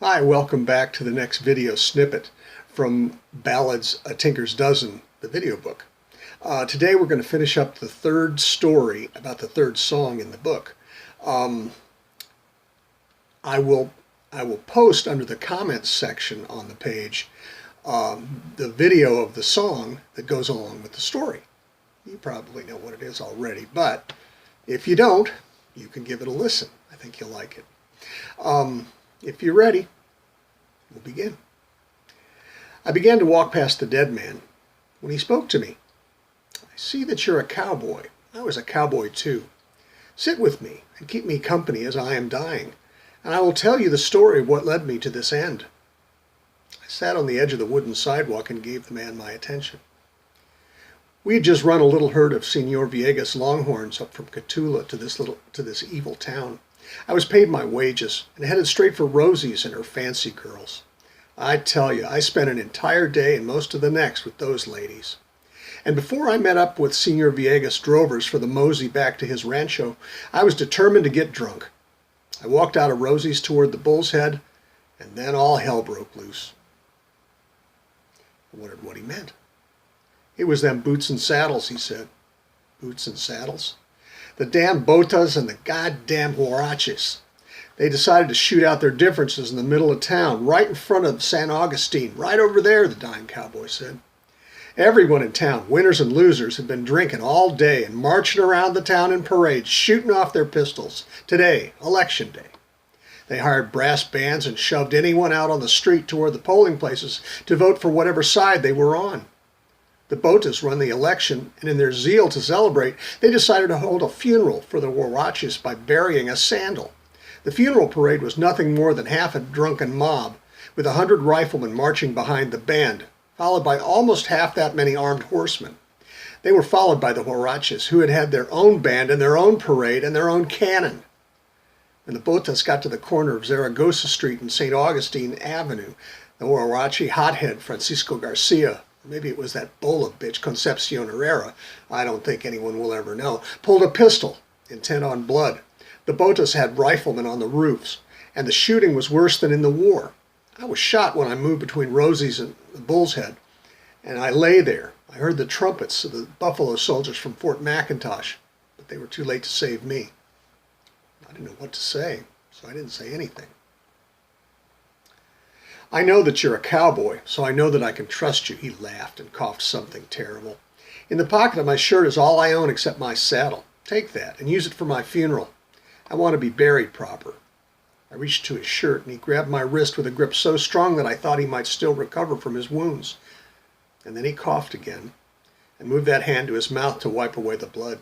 Hi, welcome back to the next video snippet from Ballads, A Tinker's Dozen, the video book. Today we're going to finish up the third story about the third song in the book. I will post under the comments section on the page the video of the song that goes along with the story. You probably know what it is already, but if you don't, you can give it a listen. I think you'll like it. If you're ready, we'll begin. I began to walk past the dead man when he spoke to me. I see that you're a cowboy. I was a cowboy too. Sit with me and keep me company as I am dying, and I will tell you the story of what led me to this end. I sat on the edge of the wooden sidewalk and gave the man my attention. We had just run a little herd of Senor Villegas longhorns up from Catula to this evil town. I was paid my wages and headed straight for Rosie's and her fancy girls. I tell you, I spent an entire day and most of the next with those ladies. And before I met up with Senor Villegas' drovers for the mosey back to his rancho, I was determined to get drunk. I walked out of Rosie's toward the Bull's Head, and then all hell broke loose. I wondered what he meant. It was them boots and saddles, he said. Boots and saddles? The damn botas and the goddamn huaraches. They decided to shoot out their differences in the middle of town, right in front of San Augustine, right over there, the dying cowboy said. Everyone in town, winners and losers, had been drinking all day and marching around the town in parades, shooting off their pistols. Today, election day. They hired brass bands and shoved anyone out on the street toward the polling places to vote for whatever side they were on. The Botas run the election, and in their zeal to celebrate, they decided to hold a funeral for the huaraches by burying a sandal. The funeral parade was nothing more than half a drunken mob, with 100 riflemen marching behind the band, followed by almost half that many armed horsemen. They were followed by the huaraches, who had had their own band and their own parade and their own cannon. When the Botas got to the corner of Zaragoza Street and St. Augustine Avenue, the huarache hothead Francisco Garcia, maybe it was that bola bitch Concepcion Herrera, I don't think anyone will ever know, pulled a pistol, intent on blood. The Botas had riflemen on the roofs, and the shooting was worse than in the war. I was shot when I moved between Rosie's and the Bull's Head, and I lay there. I heard the trumpets of the Buffalo soldiers from Fort McIntosh, but they were too late to save me. I didn't know what to say, so I didn't say anything. I know that you're a cowboy, so I know that I can trust you, he laughed and coughed something terrible. In the pocket of my shirt is all I own except my saddle. Take that and use it for my funeral. I want to be buried proper. I reached to his shirt and he grabbed my wrist with a grip so strong that I thought he might still recover from his wounds. And then he coughed again and moved that hand to his mouth to wipe away the blood.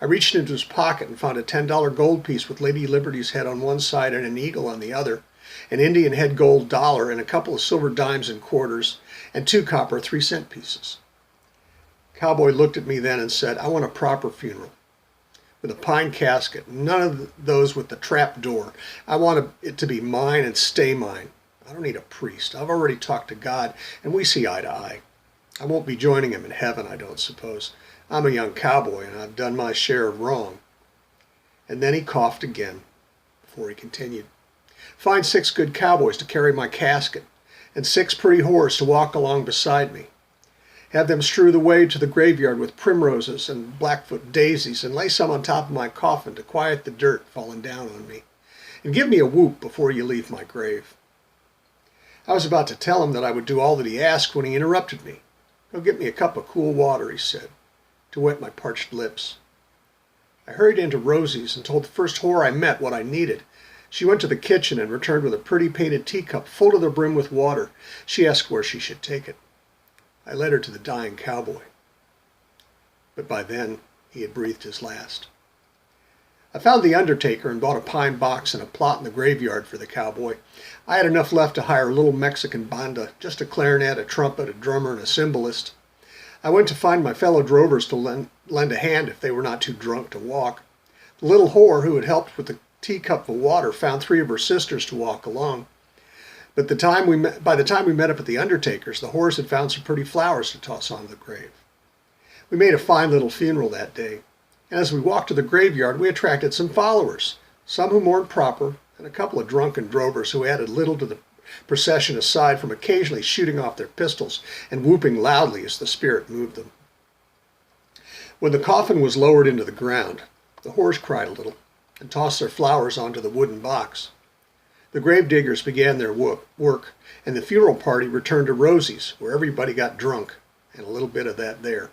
I reached into his pocket and found a $10 gold piece with Lady Liberty's head on one side and an eagle on the other, an Indian head gold dollar, and a couple of silver dimes and quarters, and 2 copper 3-cent pieces. Cowboy looked at me then and said, I want a proper funeral, with a pine casket, none of those with the trap door. I want it to be mine and stay mine. I don't need a priest. I've already talked to God, and we see eye to eye. I won't be joining him in heaven, I don't suppose. I'm a young cowboy, and I've done my share of wrong. And then he coughed again before he continued. Find 6 good cowboys to carry my casket, and 6 pretty whores to walk along beside me. Have them strew the way to the graveyard with primroses and Blackfoot daisies, and lay some on top of my coffin to quiet the dirt falling down on me. And give me a whoop before you leave my grave. I was about to tell him that I would do all that he asked when he interrupted me. Go get me a cup of cool water, he said, to wet my parched lips. I hurried into Rosie's and told the first whore I met what I needed. She went to the kitchen and returned with a pretty painted teacup full to the brim with water. She asked where she should take it. I led her to the dying cowboy. But by then, he had breathed his last. I found the undertaker and bought a pine box and a plot in the graveyard for the cowboy. I had enough left to hire a little Mexican banda, just a clarinet, a trumpet, a drummer, and a cymbalist. I went to find my fellow drovers to lend a hand if they were not too drunk to walk. The little whore who had helped with the teacup of water found 3 of her sisters to walk along. But by the time we met up at the undertaker's, the whores had found some pretty flowers to toss on the grave. We made a fine little funeral that day, and as we walked to the graveyard, we attracted some followers, some who mourned proper, and a couple of drunken drovers who added little to the procession aside from occasionally shooting off their pistols and whooping loudly as the spirit moved them. When the coffin was lowered into the ground, the whores cried a little and tossed their flowers onto the wooden box. The grave diggers began their work, and the funeral party returned to Rosie's, where everybody got drunk, and a little bit of that there.